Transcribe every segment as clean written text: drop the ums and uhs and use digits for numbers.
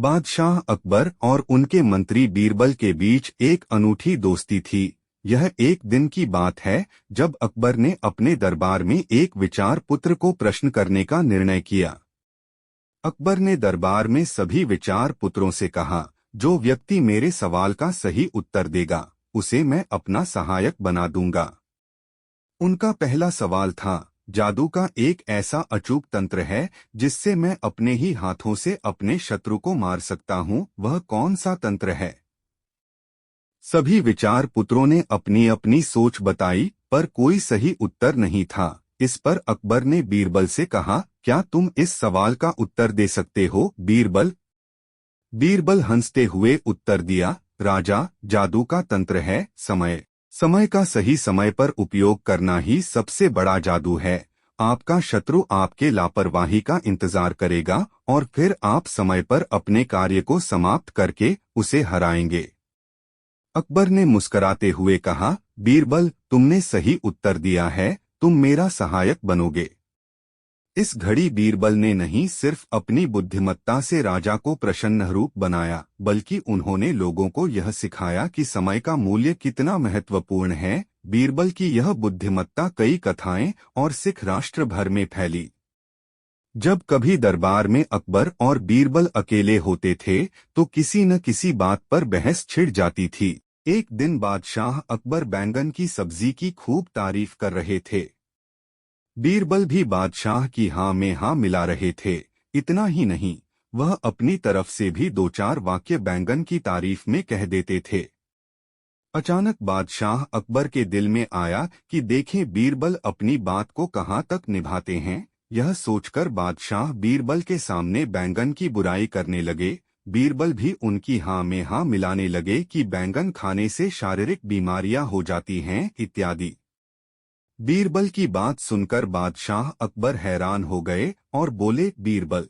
बादशाह अकबर और उनके मंत्री बीरबल के बीच एक अनूठी दोस्ती थी। यह एक दिन की बात है जब अकबर ने अपने दरबार में एक विचार पुत्र को प्रश्न करने का निर्णय किया। अकबर ने दरबार में सभी विचार पुत्रों से कहा, जो व्यक्ति मेरे सवाल का सही उत्तर देगा उसे मैं अपना सहायक बना दूंगा। उनका पहला सवाल था, जादू का एक ऐसा अचूक तंत्र है जिससे मैं अपने ही हाथों से अपने शत्रु को मार सकता हूँ, वह कौन सा तंत्र है? सभी विचार पुत्रों ने अपनी अपनी सोच बताई, पर कोई सही उत्तर नहीं था। इस पर अकबर ने बीरबल से कहा, क्या तुम इस सवाल का उत्तर दे सकते हो बीरबल? बीरबल हंसते हुए उत्तर दिया, राजा, जादू का तंत्र है समय। समय का सही समय पर उपयोग करना ही सबसे बड़ा जादू है। आपका शत्रु आपके लापरवाही का इंतजार करेगा और फिर आप समय पर अपने कार्य को समाप्त करके उसे हराएंगे। अकबर ने मुस्कुराते हुए कहा, बीरबल, तुमने सही उत्तर दिया है, तुम मेरा सहायक बनोगे। इस घड़ी बीरबल ने नहीं सिर्फ अपनी बुद्धिमत्ता से राजा को प्रसन्न रूप बनाया, बल्कि उन्होंने लोगों को यह सिखाया कि समय का मूल्य कितना महत्वपूर्ण है। बीरबल की यह बुद्धिमत्ता कई कथाएं और सिख राष्ट्र भर में फैली। जब कभी दरबार में अकबर और बीरबल अकेले होते थे तो किसी न किसी बात पर बहस छिड़ जाती थी। एक दिन बादशाह अकबर बैंगन की सब्जी की खूब तारीफ कर रहे थे। बीरबल भी बादशाह की हाँ में हाँ मिला रहे थे। इतना ही नहीं, वह अपनी तरफ से भी दो चार वाक्य बैंगन की तारीफ में कह देते थे। अचानक बादशाह अकबर के दिल में आया कि देखें बीरबल अपनी बात को कहाँ तक निभाते हैं। यह सोचकर बादशाह बीरबल के सामने बैंगन की बुराई करने लगे। बीरबल भी उनकी हाँ में हाँ मिलाने लगे कि बैंगन खाने से शारीरिक बीमारियां हो जाती हैं इत्यादि। बीरबल की बात सुनकर बादशाह अकबर हैरान हो गए और बोले, बीरबल,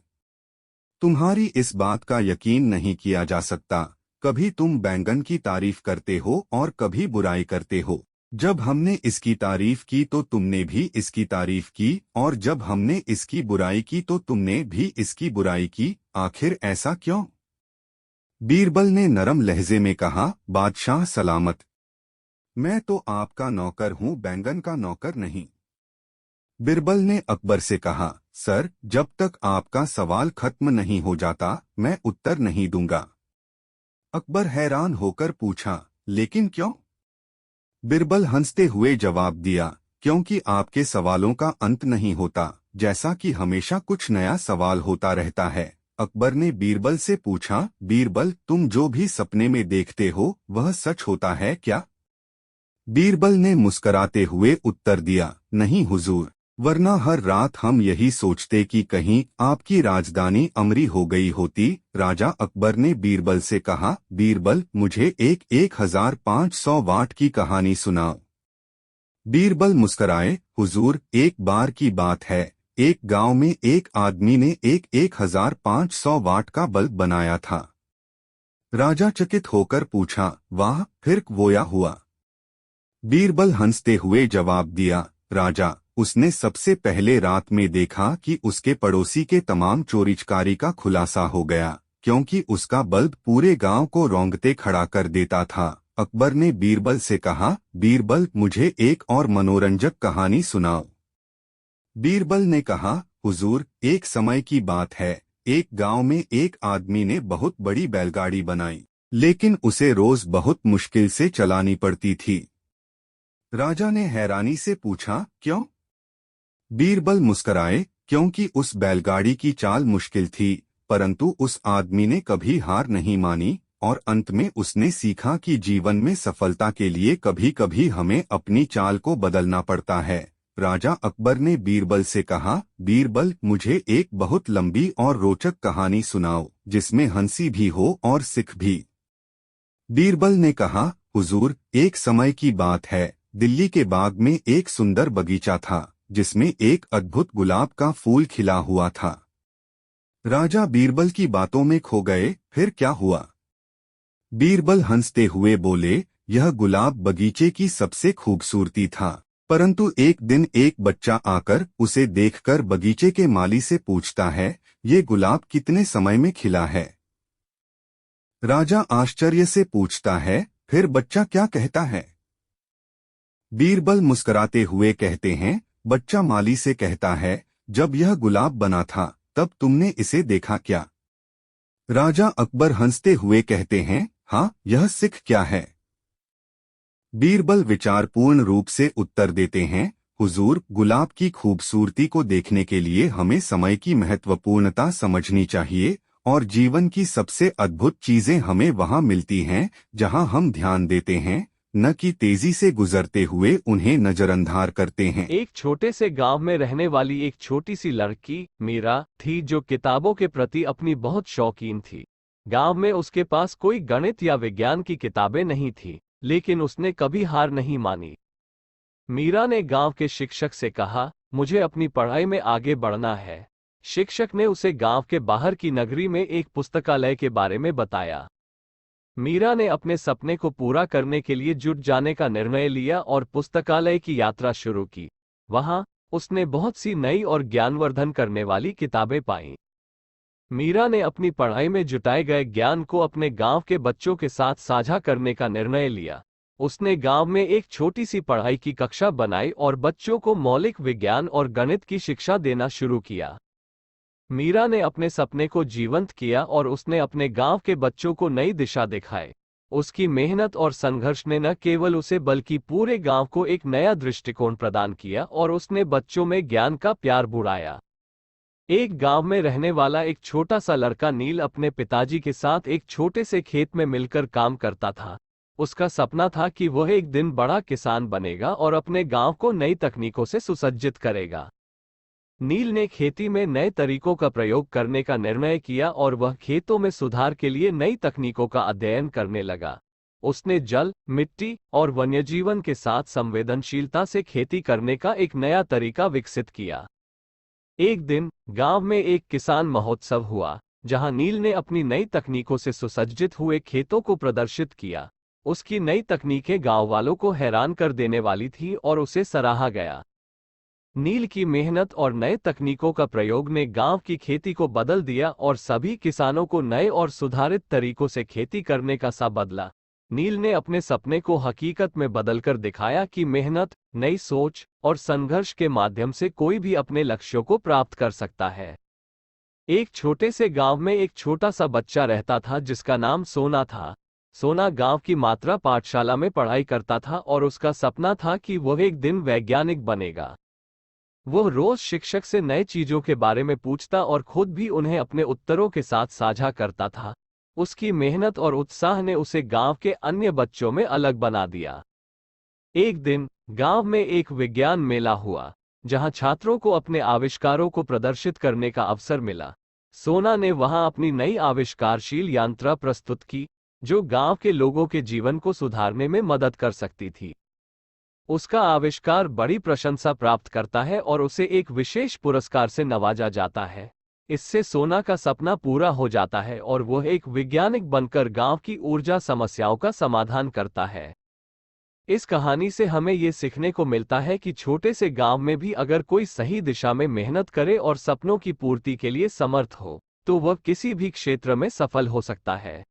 तुम्हारी इस बात का यकीन नहीं किया जा सकता। कभी तुम बैंगन की तारीफ करते हो और कभी बुराई करते हो। जब हमने इसकी तारीफ की तो तुमने भी इसकी तारीफ की, और जब हमने इसकी बुराई की तो तुमने भी इसकी बुराई की। आखिर ऐसा क्यों? बीरबल ने नरम लहजे में कहा, बादशाह सलामत, मैं तो आपका नौकर हूँ, बैंगन का नौकर नहीं। बीरबल ने अकबर से कहा, सर, जब तक आपका सवाल खत्म नहीं हो जाता मैं उत्तर नहीं दूंगा। अकबर हैरान होकर पूछा, लेकिन क्यों? बीरबल हंसते हुए जवाब दिया, क्योंकि आपके सवालों का अंत नहीं होता, जैसा कि हमेशा कुछ नया सवाल होता रहता है। अकबर ने बीरबल से पूछा, बीरबल, तुम जो भी सपने में देखते हो वह सच होता है क्या? बीरबल ने मुस्कराते हुए उत्तर दिया, नहीं हुजूर, वरना हर रात हम यही सोचते कि कहीं आपकी राजधानी अमरी हो गई होती। राजा अकबर ने बीरबल से कहा, बीरबल, मुझे एक 1500 वाट की कहानी सुनाओ। बीरबल मुस्कराए, हुजूर, एक बार की बात है, एक गांव में एक आदमी ने एक 1500 वाट का बल्ब बनाया था। राजा चकित होकर पूछा, वाह, फिर वो हुआ? बीरबल हंसते हुए जवाब दिया, राजा, उसने सबसे पहले रात में देखा कि उसके पड़ोसी के तमाम चोरीचकारी का खुलासा हो गया, क्योंकि उसका बल्ब पूरे गांव को रौंदते खड़ा कर देता था। अकबर ने बीरबल से कहा, बीरबल, मुझे एक और मनोरंजक कहानी सुनाओ। बीरबल ने कहा, हुजूर, एक समय की बात है, एक गांव में एक आदमी ने बहुत बड़ी बैलगाड़ी बनाई, लेकिन उसे रोज बहुत मुश्किल से चलानी पड़ती थी। राजा ने हैरानी से पूछा, क्यों? बीरबल मुस्कराए, क्योंकि उस बैलगाड़ी की चाल मुश्किल थी, परंतु उस आदमी ने कभी हार नहीं मानी, और अंत में उसने सीखा कि जीवन में सफलता के लिए कभी कभी हमें अपनी चाल को बदलना पड़ता है। राजा अकबर ने बीरबल से कहा, बीरबल, मुझे एक बहुत लंबी और रोचक कहानी सुनाओ, जिसमें हंसी भी हो और सिख भी। बीरबल ने कहा, हुजूर, एक समय की बात है, दिल्ली के बाग में एक सुंदर बगीचा था, जिसमें एक अद्भुत गुलाब का फूल खिला हुआ था। राजा बीरबल की बातों में खो गए, फिर क्या हुआ? बीरबल हंसते हुए बोले, यह गुलाब बगीचे की सबसे खूबसूरती था, परंतु एक दिन एक बच्चा आकर उसे देखकर बगीचे के माली से पूछता है, ये गुलाब कितने समय में खिला है? राजा आश्चर्य से पूछता है, फिर बच्चा क्या कहता है? बीरबल मुस्कुराते हुए कहते हैं, बच्चा माली से कहता है, जब यह गुलाब बना था तब तुमने इसे देखा क्या? राजा अकबर हंसते हुए कहते हैं, हाँ, यह सिख क्या है? बीरबल विचारपूर्ण रूप से उत्तर देते हैं, हुजूर, गुलाब की खूबसूरती को देखने के लिए हमें समय की महत्वपूर्णता समझनी चाहिए, और जीवन की सबसे अद्भुत चीजें हमें वहाँ मिलती हैं जहाँ हम ध्यान देते हैं, न कि तेजी से गुजरते हुए उन्हें नजरअंदाज करते हैं। एक छोटे से गांव में रहने वाली एक छोटी सी लड़की मीरा थी, जो किताबों के प्रति अपनी बहुत शौकीन थी। गांव में उसके पास कोई गणित या विज्ञान की किताबें नहीं थी, लेकिन उसने कभी हार नहीं मानी। मीरा ने गांव के शिक्षक से कहा, मुझे अपनी पढ़ाई में आगे बढ़ना है। शिक्षक ने उसे गांव के बाहर की नगरी में एक पुस्तकालय के बारे में बताया। मीरा ने अपने सपने को पूरा करने के लिए जुट जाने का निर्णय लिया और पुस्तकालय की यात्रा शुरू की। वहां उसने बहुत सी नई और ज्ञानवर्धन करने वाली किताबें पाईं। मीरा ने अपनी पढ़ाई में जुटाए गए ज्ञान को अपने गांव के बच्चों के साथ साझा करने का निर्णय लिया। उसने गांव में एक छोटी सी पढ़ाई की कक्षा बनाई और बच्चों को मौलिक विज्ञान और गणित की शिक्षा देना शुरू किया। मीरा ने अपने सपने को जीवंत किया और उसने अपने गांव के बच्चों को नई दिशा दिखाई। उसकी मेहनत और संघर्ष ने न केवल उसे बल्कि पूरे गांव को एक नया दृष्टिकोण प्रदान किया और उसने बच्चों में ज्ञान का प्यार बुढ़ाया। एक गांव में रहने वाला एक छोटा सा लड़का नील अपने पिताजी के साथ एक छोटे से खेत में मिलकर काम करता था। उसका सपना था कि वह एक दिन बड़ा किसान बनेगा और अपने गांव को नई तकनीकों से सुसज्जित करेगा। नील ने खेती में नए तरीकों का प्रयोग करने का निर्णय किया और वह खेतों में सुधार के लिए नई तकनीकों का अध्ययन करने लगा। उसने जल, मिट्टी और वन्यजीवन के साथ संवेदनशीलता से खेती करने का एक नया तरीका विकसित किया। एक दिन गांव में एक किसान महोत्सव हुआ, जहां नील ने अपनी नई तकनीकों से सुसज्जित हुए खेतों को प्रदर्शित किया। उसकी नई तकनीकें गांव वालों को हैरान कर देने वाली थी और उसे सराहा गया। नील की मेहनत और नए तकनीकों का प्रयोग ने गांव की खेती को बदल दिया और सभी किसानों को नए और सुधारित तरीकों से खेती करने का सा बदला। नील ने अपने सपने को हकीकत में बदलकर दिखाया कि मेहनत, नई सोच और संघर्ष के माध्यम से कोई भी अपने लक्ष्यों को प्राप्त कर सकता है। एक छोटे से गांव में एक छोटा सा बच्चा रहता था जिसका नाम सोना था। सोना गांव की मात्रा पाठशाला में पढ़ाई करता था और उसका सपना था कि वह एक दिन वैज्ञानिक बनेगा। वह रोज शिक्षक से नए चीजों के बारे में पूछता और खुद भी उन्हें अपने उत्तरों के साथ साझा करता था। उसकी मेहनत और उत्साह ने उसे गांव के अन्य बच्चों में अलग बना दिया। एक दिन गांव में एक विज्ञान मेला हुआ, जहां छात्रों को अपने आविष्कारों को प्रदर्शित करने का अवसर मिला। सोना ने वहां अपनी नई आविष्कारशील यंत्र प्रस्तुत की, जो गांव के लोगों के जीवन को सुधारने में मदद कर सकती थी। उसका आविष्कार बड़ी प्रशंसा प्राप्त करता है और उसे एक विशेष पुरस्कार से नवाजा जाता है। इससे सोना का सपना पूरा हो जाता है और वह एक वैज्ञानिक बनकर गांव की ऊर्जा समस्याओं का समाधान करता है। इस कहानी से हमें ये सीखने को मिलता है कि छोटे से गांव में भी अगर कोई सही दिशा में मेहनत करे और सपनों की पूर्ति के लिए समर्थ हो, तो वह किसी भी क्षेत्र में सफल हो सकता है।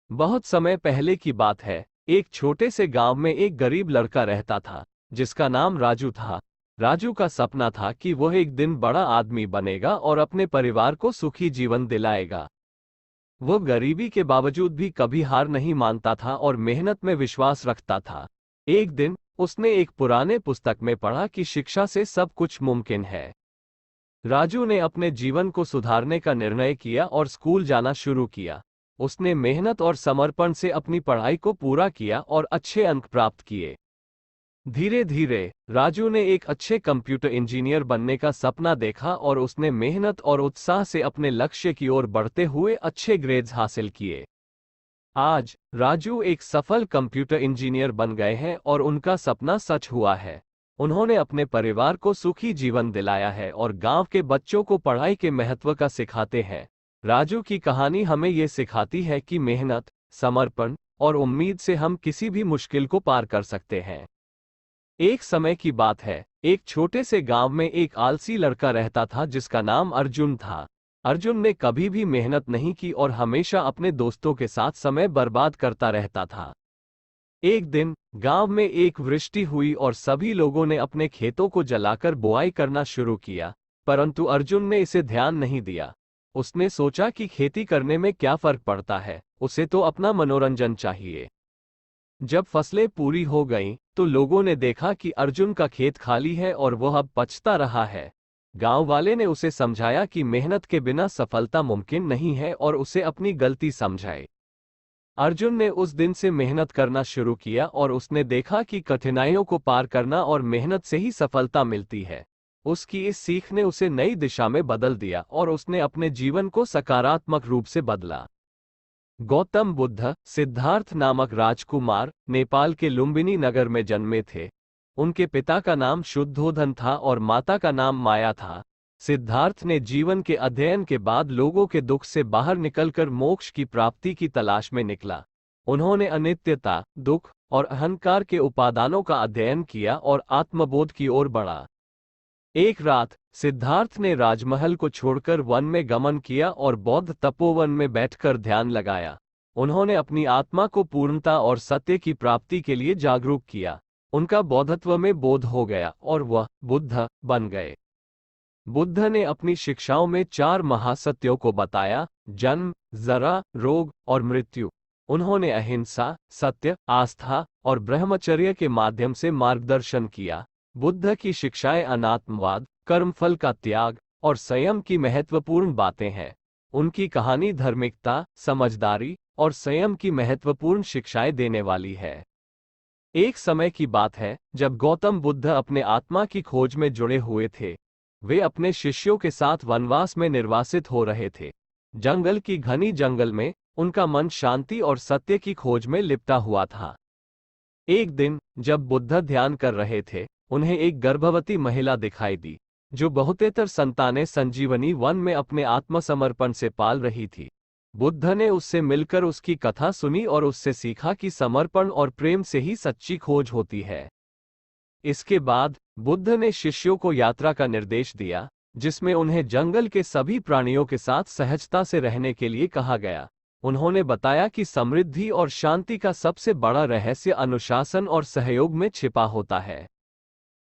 बहुत समय पहले की बात है। एक छोटे से गांव में एक गरीब लड़का रहता था, जिसका नाम राजू था। राजू का सपना था कि वह एक दिन बड़ा आदमी बनेगा और अपने परिवार को सुखी जीवन दिलाएगा। वह गरीबी के बावजूद भी कभी हार नहीं मानता था और मेहनत में विश्वास रखता था। एक दिन उसने एक पुराने पुस्तक में पढ़ा कि शिक्षा से सब कुछ मुमकिन है। राजू ने अपने जीवन को सुधारने का निर्णय किया और स्कूल जाना शुरू किया। उसने मेहनत और समर्पण से अपनी पढ़ाई को पूरा किया और अच्छे अंक प्राप्त किए। धीरे धीरे राजू ने एक अच्छे कंप्यूटर इंजीनियर बनने का सपना देखा और उसने मेहनत और उत्साह से अपने लक्ष्य की ओर बढ़ते हुए अच्छे ग्रेड्स हासिल किए। आज राजू एक सफल कंप्यूटर इंजीनियर बन गए हैं और उनका सपना सच हुआ है। उन्होंने अपने परिवार को सुखी जीवन दिलाया है और गांव के बच्चों को पढ़ाई के महत्व का सिखाते हैं। राजू की कहानी हमें ये सिखाती है कि मेहनत, समर्पण और उम्मीद से हम किसी भी मुश्किल को पार कर सकते हैं। एक समय की बात है, एक छोटे से गांव में एक आलसी लड़का रहता था जिसका नाम अर्जुन था। अर्जुन ने कभी भी मेहनत नहीं की और हमेशा अपने दोस्तों के साथ समय बर्बाद करता रहता था। एक दिन गांव में एक वृष्टि हुई और सभी लोगों ने अपने खेतों को जलाकर बुआई करना शुरू किया, परंतु अर्जुन ने इसे ध्यान नहीं दिया। उसने सोचा कि खेती करने में क्या फर्क पड़ता है, उसे तो अपना मनोरंजन चाहिए। जब फसलें पूरी हो गईं, तो लोगों ने देखा कि अर्जुन का खेत खाली है और वह अब पछता रहा है। गांव वाले ने उसे समझाया कि मेहनत के बिना सफलता मुमकिन नहीं है और उसे अपनी गलती समझाए। अर्जुन ने उस दिन से मेहनत करना शुरू किया और उसने देखा कि कठिनाइयों को पार करना और मेहनत से ही सफलता मिलती है। उसकी इस सीख ने उसे नई दिशा में बदल दिया और उसने अपने जीवन को सकारात्मक रूप से बदला। गौतम बुद्ध सिद्धार्थ नामक राजकुमार नेपाल के लुम्बिनी नगर में जन्मे थे। उनके पिता का नाम शुद्धोधन था और माता का नाम माया था। सिद्धार्थ ने जीवन के अध्ययन के बाद लोगों के दुख से बाहर निकलकर मोक्ष की प्राप्ति की तलाश में निकला। उन्होंने अनित्यता, दुख और अहंकार के उपादानों का अध्ययन किया और आत्मबोध की ओर बढ़ा। एक रात सिद्धार्थ ने राजमहल को छोड़कर वन में गमन किया और बौद्ध तपोवन में बैठकर ध्यान लगाया। उन्होंने अपनी आत्मा को पूर्णता और सत्य की प्राप्ति के लिए जागरूक किया। उनका बौद्धत्व में बोध हो गया और वह बुद्ध बन गए। बुद्ध ने अपनी शिक्षाओं में 4 महासत्यों को बताया: जन्म, जरा, रोग और मृत्यु। उन्होंने अहिंसा, सत्य, आस्था और ब्रह्मचर्य के माध्यम से मार्गदर्शन किया। बुद्ध की शिक्षाएं अनात्मवाद, कर्मफल का त्याग और संयम की महत्वपूर्ण बातें हैं। उनकी कहानी धार्मिकता, समझदारी और संयम की महत्वपूर्ण शिक्षाएं देने वाली है। एक समय की बात है जब गौतम बुद्ध अपने आत्मा की खोज में जुड़े हुए थे। वे अपने शिष्यों के साथ वनवास में निर्वासित हो रहे थे। जंगल की घनी जंगल में उनका मन शांति और सत्य की खोज में लिपटा हुआ था। एक दिन जब बुद्ध ध्यान कर रहे थे, उन्हें एक गर्भवती महिला दिखाई दी, जो बहुतेतर संतानें संजीवनी वन में अपने आत्मसमर्पण से पाल रही थी। बुद्ध ने उससे मिलकर उसकी कथा सुनी और उससे सीखा कि समर्पण और प्रेम से ही सच्ची खोज होती है। इसके बाद बुद्ध ने शिष्यों को यात्रा का निर्देश दिया, जिसमें उन्हें जंगल के सभी प्राणियों के साथ सहजता से रहने के लिए कहा गया। उन्होंने बताया कि समृद्धि और शांति का सबसे बड़ा रहस्य अनुशासन और सहयोग में छिपा होता है।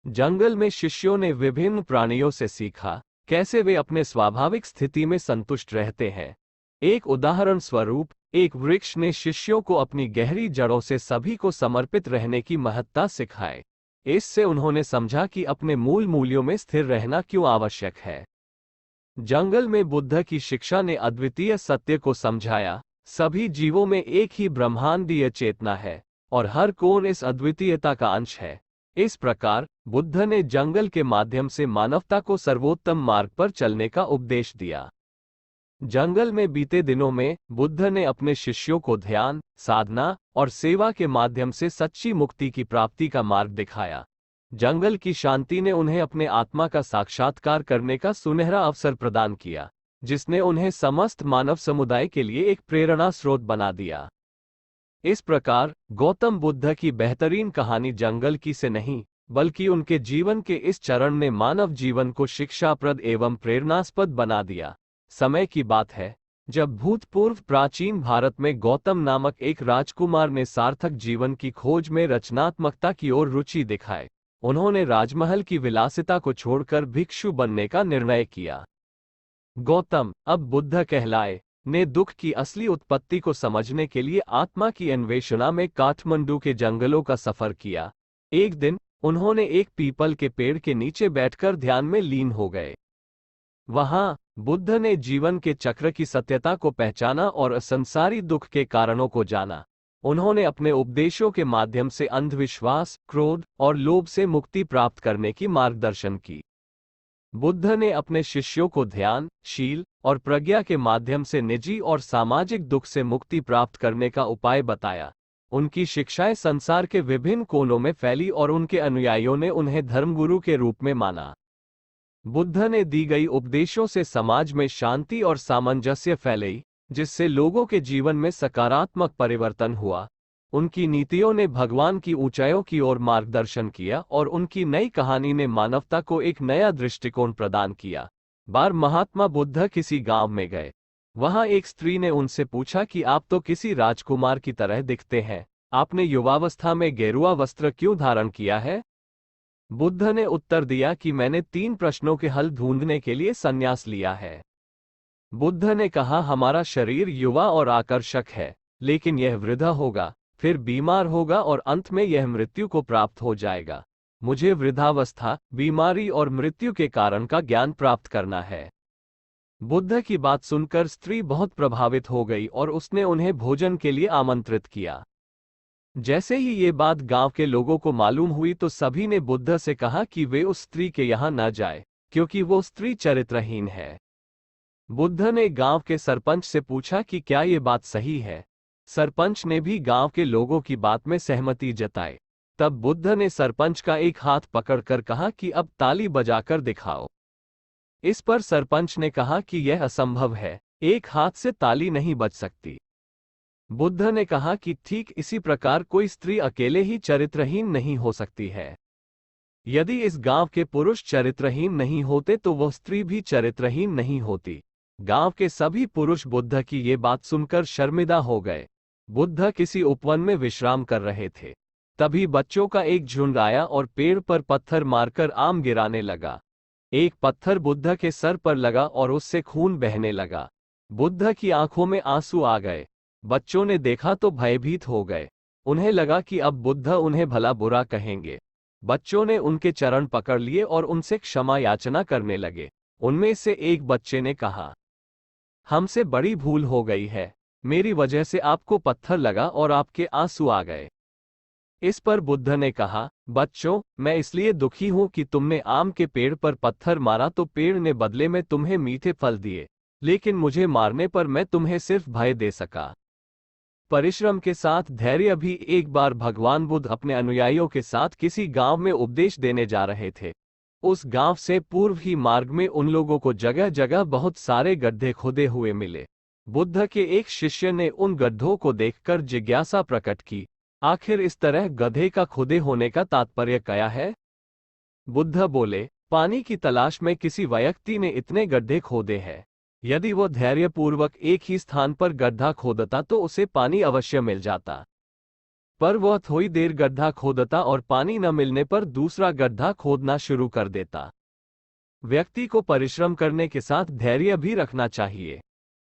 जंगल में शिष्यों ने विभिन्न प्राणियों से सीखा कैसे वे अपने स्वाभाविक स्थिति में संतुष्ट रहते हैं। एक उदाहरण स्वरूप, एक वृक्ष ने शिष्यों को अपनी गहरी जड़ों से सभी को समर्पित रहने की महत्ता सिखाई। इससे उन्होंने समझा कि अपने मूल मूल्यों में स्थिर रहना क्यों आवश्यक है। जंगल में बुद्ध की शिक्षा ने अद्वितीय सत्य को समझाया। सभी जीवों में एक ही ब्रह्मांडीय चेतना है और हर कौन इस अद्वितीयता का अंश है। इस प्रकार बुद्ध ने जंगल के माध्यम से मानवता को सर्वोत्तम मार्ग पर चलने का उपदेश दिया। जंगल में बीते दिनों में बुद्ध ने अपने शिष्यों को ध्यान, साधना और सेवा के माध्यम से सच्ची मुक्ति की प्राप्ति का मार्ग दिखाया। जंगल की शांति ने उन्हें अपने आत्मा का साक्षात्कार करने का सुनहरा अवसर प्रदान किया, जिसने उन्हें समस्त मानव समुदाय के लिए एक प्रेरणा स्रोत बना दिया। इस प्रकार गौतम बुद्ध की बेहतरीन कहानी जंगल की से नहीं, बल्कि उनके जीवन के इस चरण ने मानव जीवन को शिक्षाप्रद एवं प्रेरणास्पद बना दिया। समय की बात है जब भूतपूर्व प्राचीन भारत में गौतम नामक एक राजकुमार ने सार्थक जीवन की खोज में रचनात्मकता की ओर रुचि दिखाई। उन्होंने राजमहल की विलासिता को छोड़कर भिक्षु बनने का निर्णय किया। गौतम, अब बुद्ध कहलाए, ने दुख की असली उत्पत्ति को समझने के लिए आत्मा की अन्वेषणा में काठमांडू के जंगलों का सफर किया। एक दिन उन्होंने एक पीपल के पेड़ के नीचे बैठकर ध्यान में लीन हो गए। वहां बुद्ध ने जीवन के चक्र की सत्यता को पहचाना और असंसारी दुख के कारणों को जाना। उन्होंने अपने उपदेशों के माध्यम से अंधविश्वास, क्रोध और लोभ से मुक्ति प्राप्त करने की मार्गदर्शन की। बुद्ध ने अपने शिष्यों को ध्यान, शील और प्रज्ञा के माध्यम से निजी और सामाजिक दुख से मुक्ति प्राप्त करने का उपाय बताया। उनकी शिक्षाएं संसार के विभिन्न कोनों में फैली और उनके अनुयायियों ने उन्हें धर्मगुरु के रूप में माना। बुद्ध ने दी गई उपदेशों से समाज में शांति और सामंजस्य फैली, जिससे लोगों के जीवन में सकारात्मक परिवर्तन हुआ। उनकी नीतियों ने भगवान की ऊंचाइयों की ओर मार्गदर्शन किया और उनकी नई कहानी ने मानवता को एक नया दृष्टिकोण प्रदान किया। बार महात्मा बुद्ध किसी गांव में गए। वहां एक स्त्री ने उनसे पूछा कि आप तो किसी राजकुमार की तरह दिखते हैं, आपने युवावस्था में गेरुआ वस्त्र क्यों धारण किया है? बुद्ध ने उत्तर दिया कि मैंने 3 प्रश्नों के हल ढूंढने के लिए संन्यास लिया है। बुद्ध ने कहा, हमारा शरीर युवा और आकर्षक है, लेकिन यह वृद्ध होगा, फिर बीमार होगा और अंत में यह मृत्यु को प्राप्त हो जाएगा। मुझे वृद्धावस्था, बीमारी और मृत्यु के कारण का ज्ञान प्राप्त करना है। बुद्ध की बात सुनकर स्त्री बहुत प्रभावित हो गई और उसने उन्हें भोजन के लिए आमंत्रित किया। जैसे ही ये बात गांव के लोगों को मालूम हुई तो सभी ने बुद्ध से कहा कि वे उस स्त्री के यहाँ न जाए, क्योंकि वो स्त्री चरित्रहीन है। बुद्ध ने गांव के सरपंच से पूछा कि क्या ये बात सही है। सरपंच ने भी गांव के लोगों की बात में सहमति जताई। तब बुद्ध ने सरपंच का एक हाथ पकड़कर कहा कि अब ताली बजाकर दिखाओ। इस पर सरपंच ने कहा कि यह असंभव है, एक हाथ से ताली नहीं बज सकती। बुद्ध ने कहा कि ठीक इसी प्रकार कोई स्त्री अकेले ही चरित्रहीन नहीं हो सकती है। यदि इस गांव के पुरुष चरित्रहीन नहीं होते तो वह स्त्री भी चरित्रहीन नहीं होती। गांव के सभी पुरुष बुद्ध की ये बात सुनकर शर्मिंदा हो गए। बुद्ध किसी उपवन में विश्राम कर रहे थे। तभी बच्चों का एक झुंड आया और पेड़ पर पत्थर मारकर आम गिराने लगा। एक पत्थर बुद्ध के सर पर लगा और उससे खून बहने लगा। बुद्ध की आंखों में आंसू आ गए। बच्चों ने देखा तो भयभीत हो गए। उन्हें लगा कि अब बुद्ध उन्हें भला बुरा कहेंगे। बच्चों ने उनके चरण पकड़ लिए और उनसे क्षमा याचना करने लगे। उनमें से एक बच्चे ने कहा, हमसे बड़ी भूल हो गई है, मेरी वजह से आपको पत्थर लगा और आपके आंसू आ गए। इस पर बुद्ध ने कहा, बच्चों, मैं इसलिए दुखी हूं कि तुमने आम के पेड़ पर पत्थर मारा तो पेड़ ने बदले में तुम्हें मीठे फल दिए, लेकिन मुझे मारने पर मैं तुम्हें सिर्फ भय दे सका। परिश्रम के साथ धैर्य भी। एक बार भगवान बुद्ध अपने अनुयायियों के साथ किसी गांव में उपदेश देने जा रहे थे। उस गांव से पूर्व ही मार्ग में उन लोगों को जगह जगह बहुत सारे गड्ढे खोदे हुए मिले। बुद्ध के एक शिष्य ने उन गड्ढों को देखकर जिज्ञासा प्रकट की, आखिर इस तरह गड्ढे का खुदे होने का तात्पर्य क्या है? बुद्ध बोले, पानी की तलाश में किसी व्यक्ति ने इतने गड्ढे खोदे हैं। यदि वो धैर्यपूर्वक एक ही स्थान पर गड्ढा खोदता तो उसे पानी अवश्य मिल जाता, पर वह थोड़ी देर गड्ढा खोदता और पानी न मिलने पर दूसरा गड्ढा खोदना शुरू कर देता। व्यक्ति को परिश्रम करने के साथ धैर्य भी रखना चाहिए।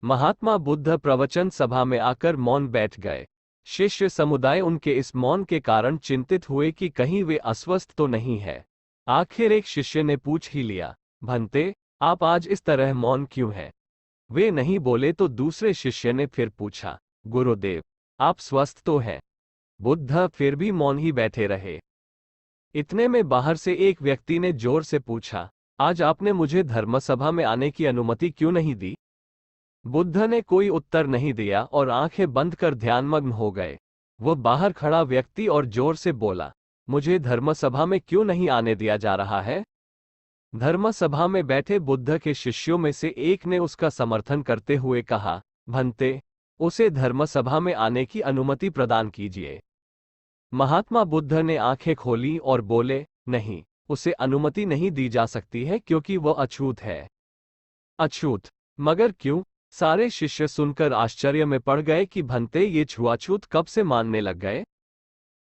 महात्मा बुद्ध प्रवचन सभा में आकर मौन बैठ गए। शिष्य समुदाय उनके इस मौन के कारण चिंतित हुए कि कहीं वे अस्वस्थ तो नहीं है। आखिर एक शिष्य ने पूछ ही लिया, भंते, आप आज इस तरह मौन क्यों हैं? वे नहीं बोले तो दूसरे शिष्य ने फिर पूछा, गुरुदेव, आप स्वस्थ तो हैं? बुद्ध फिर भी मौन ही बैठे रहे। इतने में बाहर से एक व्यक्ति ने जोर से पूछा, आज आपने मुझे धर्मसभा में आने की अनुमति क्यों नहीं दी? बुद्ध ने कोई उत्तर नहीं दिया और आंखें बंद कर ध्यानमग्न हो गए। वो बाहर खड़ा व्यक्ति और जोर से बोला, मुझे धर्मसभा में क्यों नहीं आने दिया जा रहा है? धर्मसभा में बैठे बुद्ध के शिष्यों में से एक ने उसका समर्थन करते हुए कहा, भंते, उसे धर्मसभा में आने की अनुमति प्रदान कीजिए। महात्मा बुद्ध ने आंखें खोली और बोले, नहीं, उसे अनुमति नहीं दी जा सकती है क्योंकि वह अछूत है। अछूत? मगर क्यों? सारे शिष्य सुनकर आश्चर्य में पड़ गए कि भंते ये छुआछूत कब से मानने लग गए।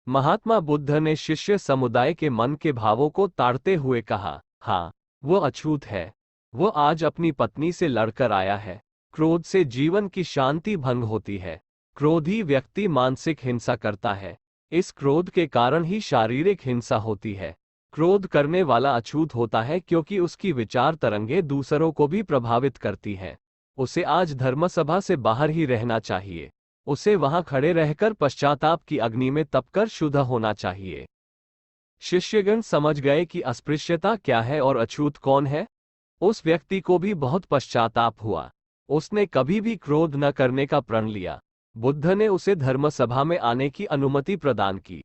महात्मा बुद्ध ने शिष्य समुदाय के मन के भावों को ताड़ते हुए कहा, हाँ, वो अछूत है। वो आज अपनी पत्नी से लड़कर आया है। क्रोध से जीवन की शांति भंग होती है। क्रोधी व्यक्ति मानसिक हिंसा करता है। इस क्रोध के कारण ही शारीरिक हिंसा होती है। क्रोध करने वाला अछूत होता है क्योंकि उसकी विचार तरंगे दूसरों को भी प्रभावित करती हैं। उसे आज धर्मसभा से बाहर ही रहना चाहिए। उसे वहां खड़े रहकर पश्चाताप की अग्नि में तपकर शुद्ध होना चाहिए। शिष्यगण समझ गए कि अस्पृश्यता क्या है और अछूत कौन है। उस व्यक्ति को भी बहुत पश्चाताप हुआ। उसने कभी भी क्रोध न करने का प्रण लिया। बुद्ध ने उसे धर्मसभा में आने की अनुमति प्रदान की।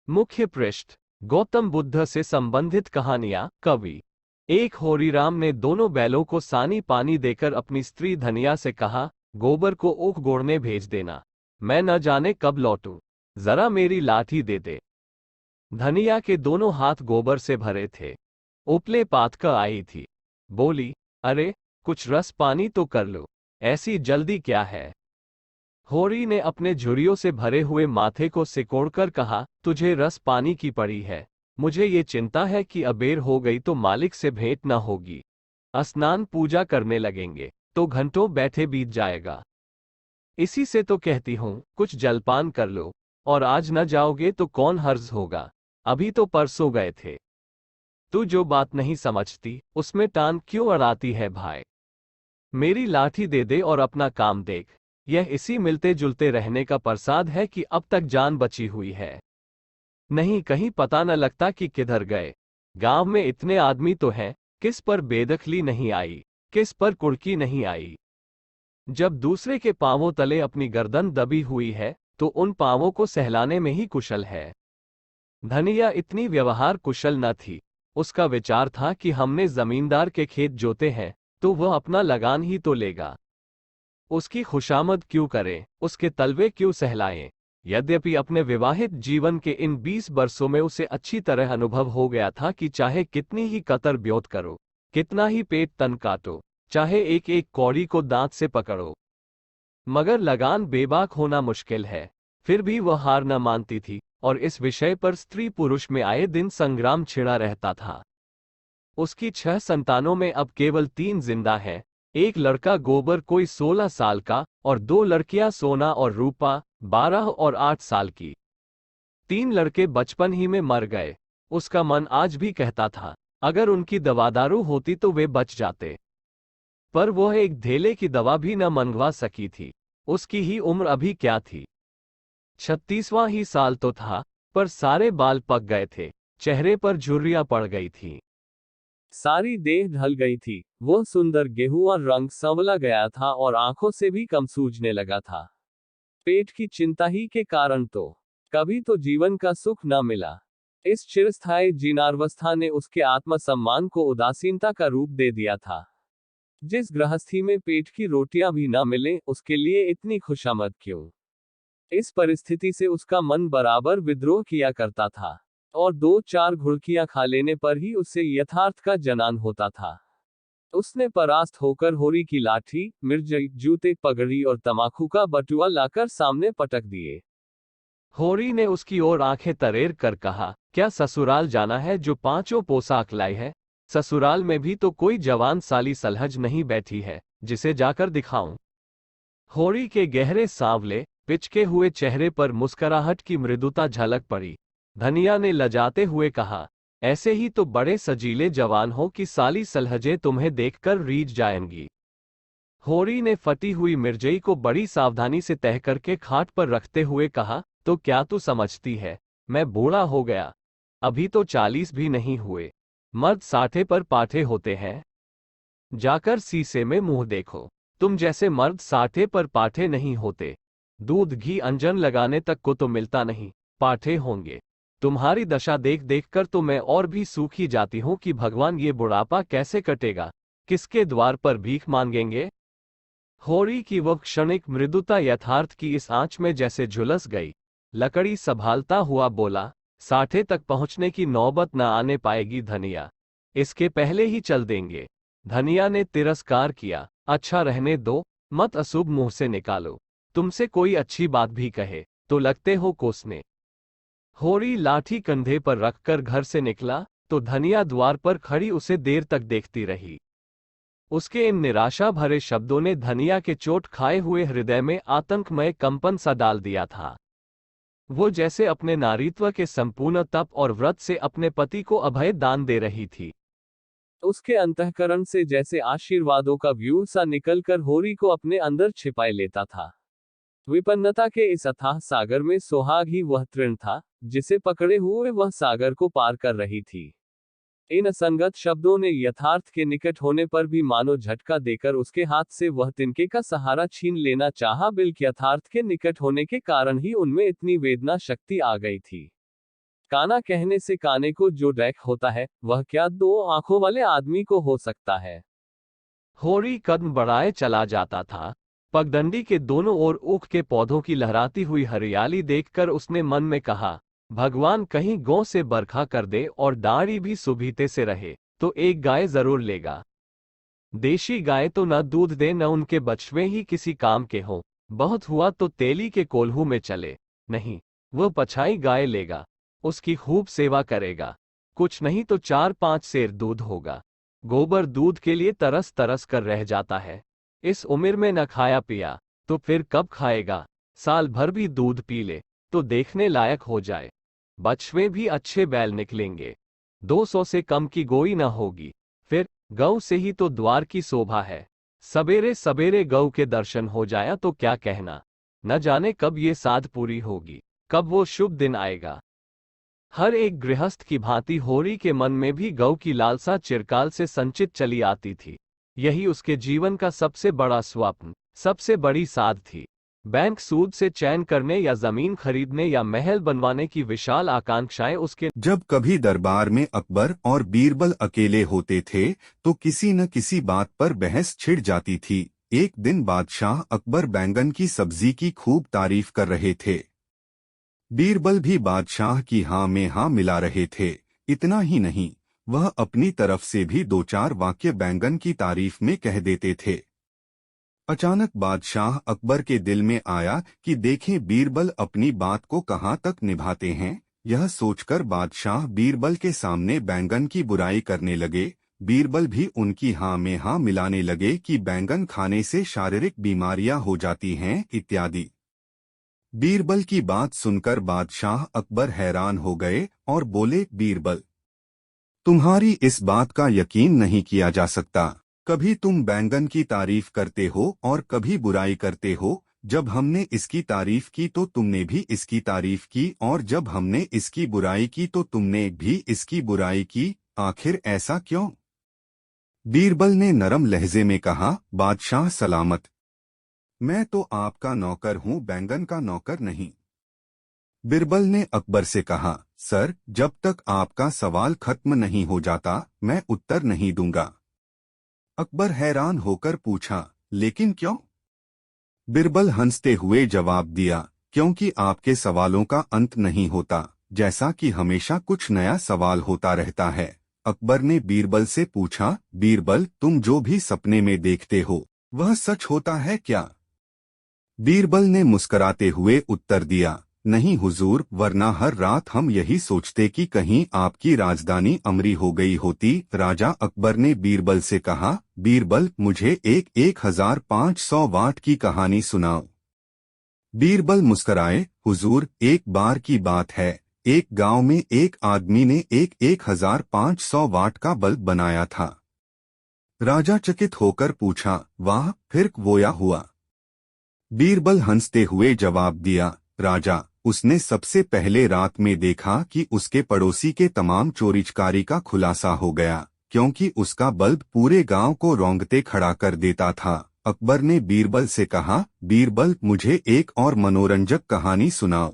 मुख्य पृष्ठ, गौतम बुद्ध से संबंधित कहानियां। कवि। एक होरीराम ने दोनों बैलों को सानी पानी देकर अपनी स्त्री धनिया से कहा, गोबर को ऊख गोड़ने भेज देना, मैं न जाने कब लौटूं, जरा मेरी लाठी दे दे। धनिया के दोनों हाथ गोबर से भरे थे। उपले पात कर आई थी। बोली, अरे कुछ रस पानी तो कर लो, ऐसी जल्दी क्या है? होरी ने अपने झुर्रियों से भरे हुए माथे को सिकोड़कर कहा, तुझे रस पानी की पड़ी है। मुझे ये चिंता है कि अबेर हो गई तो मालिक से भेंट न होगी। स्नान पूजा करने लगेंगे तो घंटों बैठे बीत जाएगा। इसी से तो कहती हूँ कुछ जलपान कर लो, और आज न जाओगे तो कौन हर्ज होगा, अभी तो परसों गए थे। तू जो बात नहीं समझती उसमें टांग क्यों अड़ाती है भाई? मेरी लाठी दे दे और अपना काम देख। यह इसी मिलते जुलते रहने का प्रसाद है कि अब तक जान बची हुई है। नहीं कहीं पता न लगता कि किधर गए। गांव में इतने आदमी तो हैं, किस पर बेदखली नहीं आई, किस पर कुड़की नहीं आई। जब दूसरे के पांवों तले अपनी गर्दन दबी हुई है तो उन पांवों को सहलाने में ही कुशल है। धनिया इतनी व्यवहार कुशल न थी। उसका विचार था कि हमने जमींदार के खेत जोते हैं तो वह अपना लगान ही तो लेगा। उसकी खुशामद क्यों करें, उसके तलवे क्यों सहलाएं? यद्यपि अपने विवाहित जीवन के इन 20 वर्षों में उसे अच्छी तरह अनुभव हो गया था कि चाहे कितनी ही कतर ब्योत करो, कितना ही पेट तन काटो, चाहे एक एक कौड़ी को दांत से पकड़ो, मगर लगान बेबाक होना मुश्किल है। फिर भी वह हार न मानती थी और इस विषय पर स्त्री पुरुष में आए दिन संग्राम छिड़ा रहता था। उसकी 6 संतानों में अब केवल 3 जिंदा हैं। एक लड़का गोबर कोई 16 साल का और 2 लड़कियां सोना और रूपा 12 और 8 साल की। 3 लड़के बचपन ही में मर गए। उसका मन आज भी कहता था अगर उनकी दवादारू होती तो वे बच जाते, पर वह एक धेले की दवा भी न मंगवा सकी थी। उसकी ही उम्र अभी क्या थी, 36वां ही साल तो था, पर सारे बाल पक गए थे, चेहरे पर झुर्रियां पड़ गई थीं। सारी देह ढल गई थी। वह सुंदर गेहुआ रंग संवला गया था और आंखों से भी कम सूझने लगा था। पेट की चिंता ही के कारण तो कभी तो जीवन का सुख न मिला। इस चिरस्थायी जीर्णावस्था ने उसके आत्मसम्मान को उदासीनता का रूप दे दिया था। जिस गृहस्थी में पेट की रोटियां भी न मिले उसके लिए इतनी खुशामद क्यों? इस परिस्थिति से उसका मन बराबर विद्रोह किया करता था, और 2-4 घुड़कियां खा लेने पर ही उससे यथार्थ का जनान होता था। उसने परास्त होकर होरी की लाठी, मिर्जई, जूते, पगड़ी और तमाकू का बटुआ लाकर सामने पटक दिए। होरी ने उसकी ओर आंखें तरेर कर कहा, क्या ससुराल जाना है जो 5 पोशाक लाई है? ससुराल में भी तो कोई जवान साली सलहज नहीं बैठी है जिसे जाकर दिखाऊं। होरी के गहरे सांवले पिचके हुए चेहरे पर मुस्कुराहट की मृदुता झलक पड़ी। धनिया ने लजाते हुए कहा, ऐसे ही तो बड़े सजीले जवान हो कि साली सलहजे तुम्हें देखकर रीझ जाएंगी। होरी ने फटी हुई मिर्जई को बड़ी सावधानी से तह करके खाट पर रखते हुए कहा, तो क्या तू समझती है मैं बूढ़ा हो गया? अभी तो 40 भी नहीं हुए। मर्द 60 पर पाठे होते हैं। जाकर शीशे में मुंह देखो। तुम जैसे मर्द 60 पर पाठे नहीं होते। दूध घी अंजन लगाने तक को तो मिलता नहीं, पाठे होंगे। तुम्हारी दशा देख देख कर तो मैं और भी सूखी जाती हूं कि भगवान ये बुढ़ापा कैसे कटेगा, किसके द्वार पर भीख मांगेंगे? होरी की वह क्षणिक मृदुता यथार्थ की इस आंच में जैसे झुलस गई। लकड़ी संभालता हुआ बोला, 60 तक पहुंचने की नौबत न आने पाएगी धनिया, इसके पहले ही चल देंगे। धनिया ने तिरस्कार किया, अच्छा रहने दो, मत अशुभ मुंह से निकालो। तुमसे कोई अच्छी बात भी कहे तो लगते हो कोसने। होरी लाठी कंधे पर रखकर घर से निकला तो धनिया द्वार पर खड़ी उसे देर तक देखती रही। उसके इन निराशा भरे शब्दों ने धनिया के चोट खाए हुए हृदय में आतंकमय कंपन सा डाल दिया था। वो जैसे अपने नारीत्व के संपूर्ण तप और व्रत से अपने पति को अभय दान दे रही थी। उसके अंतःकरण से जैसे आशीर्वादों का व्यूह सा निकलकर होरी को अपने अंदर छिपाए लेता था। विपन्नता के इस अथाह सागर में सोहाग ही वह तृण था जिसे पकड़े हुए वह सागर को पार कर रही थी। इन असंगत शब्दों ने यथार्थ के निकट होने पर भी मानो झटका देकर उसके हाथ से वह तिनके का सहारा छीन लेना चाहा। बिल्कुल यथार्थ के निकट होने के कारण ही उनमें इतनी वेदना शक्ति आ गई थी। काना कहने से काने को जो डैक होता है वह क्या 2 आंखों वाले आदमी को हो सकता है। होरी कदम बढ़ाए चला जाता था। पगडंडी के दोनों ओर ऊख के पौधों की लहराती हुई हरियाली देखकर उसने मन में कहा, भगवान कहीं गौ से बरखा कर दे और दाढ़ी भी सुबीते से रहे तो एक गाय जरूर लेगा। देशी गाय तो न दूध दे न उनके बछड़े ही किसी काम के हों। बहुत हुआ तो तेली के कोल्हू में चले। नहीं, वह पछाई गाय लेगा, उसकी खूब सेवा करेगा। कुछ नहीं तो 4-5 सेर दूध होगा। गोबर दूध के लिए तरस तरस कर रह जाता है। इस उम्र में न खाया पिया तो फिर कब खाएगा। साल भर भी दूध पी ले तो देखने लायक हो जाए। बछड़े भी अच्छे बैल निकलेंगे। 200 से कम की गोई न होगी। फिर गऊ से ही तो द्वार की शोभा है। सवेरे सवेरे गऊ के दर्शन हो जाया तो क्या कहना। न जाने कब ये साध पूरी होगी, कब वो शुभ दिन आएगा। हर एक गृहस्थ की भांति होरी के मन में भी गऊ की लालसा चिरकाल से संचित चली आती थी। यही उसके जीवन का सबसे बड़ा स्वप्न, सबसे बड़ी साध थी। बैंक सूद से चैन करने या जमीन खरीदने या महल बनवाने की विशाल आकांक्षाएं उसके। जब कभी दरबार में अकबर और बीरबल अकेले होते थे तो किसी न किसी बात पर बहस छिड़ जाती थी। एक दिन बादशाह अकबर बैंगन की सब्जी की खूब तारीफ कर रहे थे। बीरबल भी बादशाह की हाँ में हाँ मिला रहे थे। इतना ही नहीं, वह अपनी तरफ से भी 2-4 वाक्य बैंगन की तारीफ में कह देते थे। अचानक बादशाह अकबर के दिल में आया कि देखें बीरबल अपनी बात को कहाँ तक निभाते हैं। यह सोचकर बादशाह बीरबल के सामने बैंगन की बुराई करने लगे। बीरबल भी उनकी हाँ में हाँ मिलाने लगे कि बैंगन खाने से शारीरिक बीमारियां हो जाती हैं इत्यादि। बीरबल की बात सुनकर बादशाह अकबर हैरान हो गए और बोले, बीरबल, तुम्हारी इस बात का यकीन नहीं किया जा सकता। कभी तुम बैंगन की तारीफ करते हो और कभी बुराई करते हो। जब हमने इसकी तारीफ की तो तुमने भी इसकी तारीफ की, और जब हमने इसकी बुराई की तो तुमने भी इसकी बुराई की। आखिर ऐसा क्यों? बीरबल ने नरम लहजे में कहा, बादशाह सलामत, मैं तो आपका नौकर हूँ, बैंगन का नौकर नहीं। बीरबल ने अकबर से कहा, सर, जब तक आपका सवाल खत्म नहीं हो जाता मैं उत्तर नहीं दूंगा। अकबर हैरान होकर पूछा, लेकिन क्यों? बीरबल हंसते हुए जवाब दिया, क्योंकि आपके सवालों का अंत नहीं होता, जैसा कि हमेशा कुछ नया सवाल होता रहता है। अकबर ने बीरबल से पूछा, बीरबल, तुम जो भी सपने में देखते हो वह सच होता है क्या? बीरबल ने मुस्कराते हुए उत्तर दिया, नहीं हुजूर, वरना हर रात हम यही सोचते कि कहीं आपकी राजधानी अमरी हो गई होती। राजा अकबर ने बीरबल से कहा, बीरबल, मुझे 1500 वाट की कहानी सुनाओ। बीरबल मुस्कराए, हुजूर, एक बार की बात है, एक गांव में एक आदमी ने 1500 वाट का बल्ब बनाया था। राजा चकित होकर पूछा, वाह, फिर वोया हुआ? बीरबल हंसते हुए जवाब दिया, राजा, उसने सबसे पहले रात में देखा कि उसके पड़ोसी के तमाम चोरीचकारी का खुलासा हो गया, क्योंकि उसका बल्ब पूरे गांव को रौंदते खड़ा कर देता था। अकबर ने बीरबल से कहा, बीरबल, मुझे एक और मनोरंजक कहानी सुनाओ।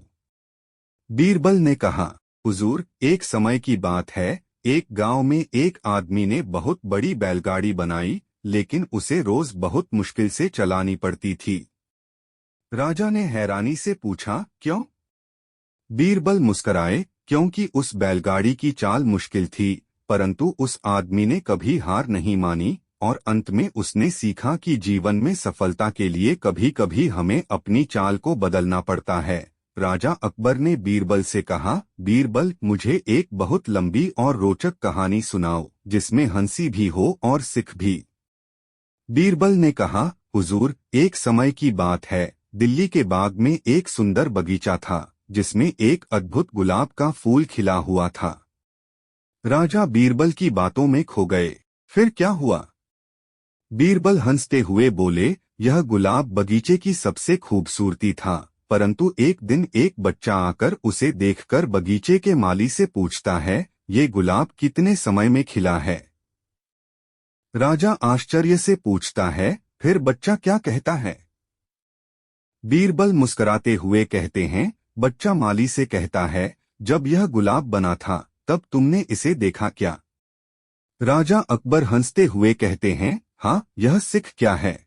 बीरबल ने कहा, हुजूर, एक समय की बात है, एक गांव में एक आदमी ने बहुत बड़ी बैलगाड़ी बनाई, लेकिन उसे रोज बहुत मुश्किल से चलानी पड़ती थी। राजा ने हैरानी से पूछा, क्यों? बीरबल मुस्कराए, क्योंकि उस बैलगाड़ी की चाल मुश्किल थी, परंतु उस आदमी ने कभी हार नहीं मानी, और अंत में उसने सीखा कि जीवन में सफलता के लिए कभी कभी हमें अपनी चाल को बदलना पड़ता है। राजा अकबर ने बीरबल से कहा, बीरबल, मुझे एक बहुत लंबी और रोचक कहानी सुनाओ, जिसमें हंसी भी हो और सिख भी। बीरबल ने कहा, हुजूर, एक समय की बात है, दिल्ली के बाग में एक सुंदर बगीचा था, जिसमें एक अद्भुत गुलाब का फूल खिला हुआ था। राजा बीरबल की बातों में खो गए। फिर क्या हुआ? बीरबल हंसते हुए बोले, यह गुलाब बगीचे की सबसे खूबसूरती था, परंतु एक दिन एक बच्चा आकर उसे देखकर बगीचे के माली से पूछता है, ये गुलाब कितने समय में खिला है? राजा आश्चर्य से पूछता है, फिर बच्चा क्या कहता है? बीरबल मुस्कुराते हुए कहते हैं, बच्चा माली से कहता है, जब यह गुलाब बना था तब तुमने इसे देखा क्या? राजा अकबर हंसते हुए कहते हैं, हाँ, यह सिख क्या है?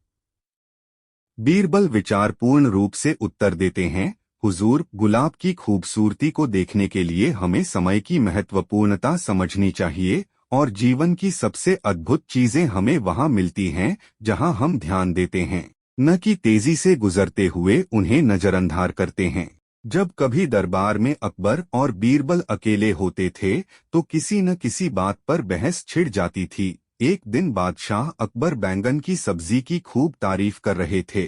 बीरबल विचारपूर्ण रूप से उत्तर देते हैं, हुजूर, गुलाब की खूबसूरती को देखने के लिए हमें समय की महत्वपूर्णता समझनी चाहिए और जीवन की सबसे अद्भुत चीजें हमें वहाँ मिलती हैं जहाँ हम ध्यान देते हैं, न कि तेजी से गुजरते हुए उन्हें नजरअंदाज करते हैं। जब कभी दरबार में अकबर और बीरबल अकेले होते थे तो किसी न किसी बात पर बहस छिड़ जाती थी। एक दिन बादशाह अकबर बैंगन की सब्जी की खूब तारीफ कर रहे थे।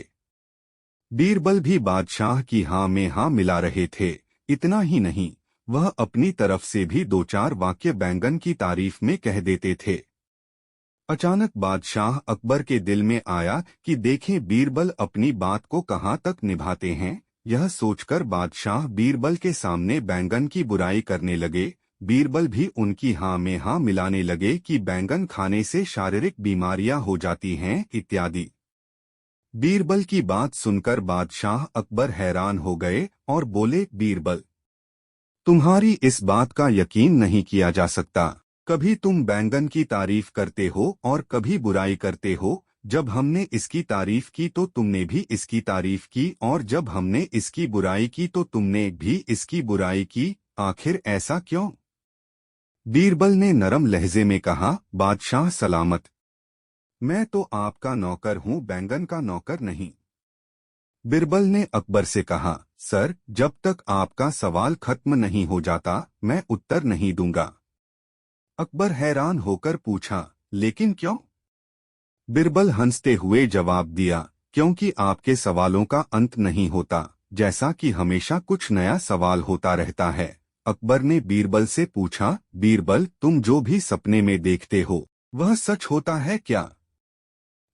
बीरबल भी बादशाह की हाँ में हाँ मिला रहे थे। इतना ही नहीं, वह अपनी तरफ से भी दो चार वाक्य बैंगन की तारीफ में कह देते थे। अचानक बादशाह अकबर के दिल में आया कि देखें बीरबल अपनी बात को कहाँ तक निभाते हैं। यह सोचकर बादशाह बीरबल के सामने बैंगन की बुराई करने लगे। बीरबल भी उनकी हाँ में हाँ मिलाने लगे कि बैंगन खाने से शारीरिक बीमारियां हो जाती हैं इत्यादि। बीरबल की बात सुनकर बादशाह अकबर हैरान हो गए और बोले, बीरबल, तुम्हारी इस बात का यकीन नहीं किया जा सकता। कभी तुम बैंगन की तारीफ करते हो और कभी बुराई करते हो। जब हमने इसकी तारीफ की तो तुमने भी इसकी तारीफ की, और जब हमने इसकी बुराई की तो तुमने भी इसकी बुराई की। आखिर ऐसा क्यों? बीरबल ने नरम लहजे में कहा, बादशाह सलामत, मैं तो आपका नौकर हूँ, बैंगन का नौकर नहीं। बीरबल ने अकबर से कहा, सर, जब तक आपका सवाल खत्म नहीं हो जाता मैं उत्तर नहीं दूंगा। अकबर हैरान होकर पूछा, लेकिन क्यों? बीरबल हंसते हुए जवाब दिया, क्योंकि आपके सवालों का अंत नहीं होता, जैसा कि हमेशा कुछ नया सवाल होता रहता है। अकबर ने बीरबल से पूछा, बीरबल, तुम जो भी सपने में देखते हो वह सच होता है क्या?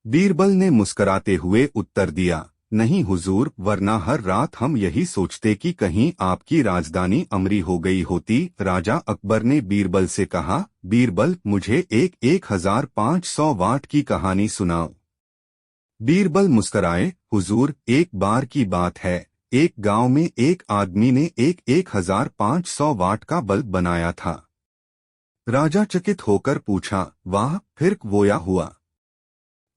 बीरबल ने मुस्कुराते हुए उत्तर दिया, नहीं हुजूर, वरना हर रात हम यही सोचते कि कहीं आपकी राजधानी अमरी हो गई होती। राजा अकबर ने बीरबल से कहा, बीरबल, मुझे एक 1500 वाट की कहानी सुनाओ। बीरबल मुस्कुराए, हुजूर, एक बार की बात है, एक गांव में एक आदमी ने एक 1500 वाट का बल्ब बनाया था। राजा चकित होकर पूछा, वाह, फिर वो हुआ?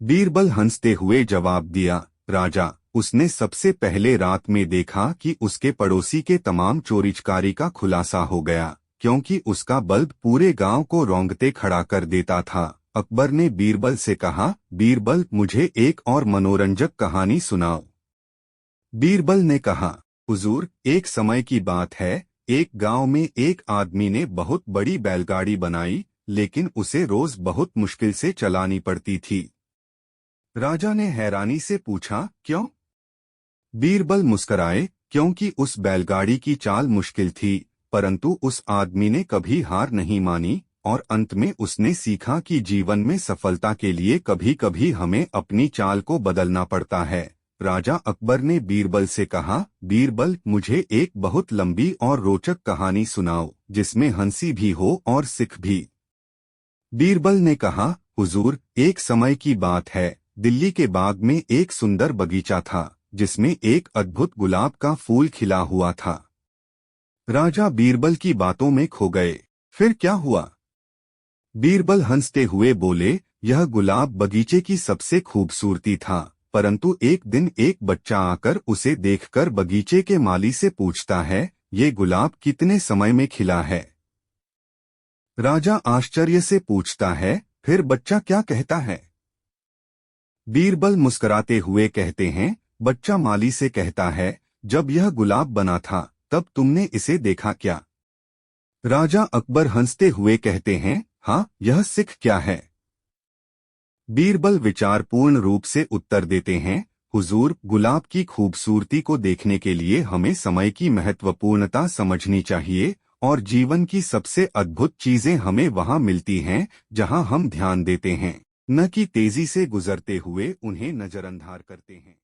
बीरबल हंसते हुए जवाब दिया, राजा, उसने सबसे पहले रात में देखा कि उसके पड़ोसी के तमाम चोरीचकारी का खुलासा हो गया, क्योंकि उसका बल्ब पूरे गांव को रौंदते खड़ा कर देता था। अकबर ने बीरबल से कहा, बीरबल, मुझे एक और मनोरंजक कहानी सुनाओ। बीरबल ने कहा, हुजूर, एक समय की बात है, एक गांव में एक आदमी ने बहुत बड़ी बैलगाड़ी बनाई, लेकिन उसे रोज बहुत मुश्किल से चलानी पड़ती थी। राजा ने हैरानी से पूछा, क्यों? बीरबल मुस्कुराए, क्योंकि उस बैलगाड़ी की चाल मुश्किल थी, परंतु उस आदमी ने कभी हार नहीं मानी, और अंत में उसने सीखा कि जीवन में सफलता के लिए कभी कभी हमें अपनी चाल को बदलना पड़ता है। राजा अकबर ने बीरबल से कहा, बीरबल, मुझे एक बहुत लंबी और रोचक कहानी सुनाओ, जिसमें हंसी भी हो और सिख भी। बीरबल ने कहा, हुजूर, एक समय की बात है, दिल्ली के बाग में एक सुंदर बगीचा था, जिसमें एक अद्भुत गुलाब का फूल खिला हुआ था। राजा बीरबल की बातों में खो गए। फिर क्या हुआ? बीरबल हंसते हुए बोले, यह गुलाब बगीचे की सबसे खूबसूरती था, परंतु एक दिन एक बच्चा आकर उसे देखकर बगीचे के माली से पूछता है, ये गुलाब कितने समय में खिला है? राजा आश्चर्य से पूछता है, फिर बच्चा क्या कहता है? बीरबल मुस्कुराते हुए कहते हैं, बच्चा माली से कहता है, जब यह गुलाब बना था तब तुमने इसे देखा क्या? राजा अकबर हंसते हुए कहते हैं, हाँ, यह सिख क्या है? बीरबल विचारपूर्ण रूप से उत्तर देते हैं, हुजूर, गुलाब की खूबसूरती को देखने के लिए हमें समय की महत्वपूर्णता समझनी चाहिए, और जीवन की सबसे अद्भुत चीजें हमें वहाँ मिलती हैं जहाँ हम ध्यान देते हैं, न कि तेजी से गुजरते हुए उन्हें नजरअंदाज करते हैं।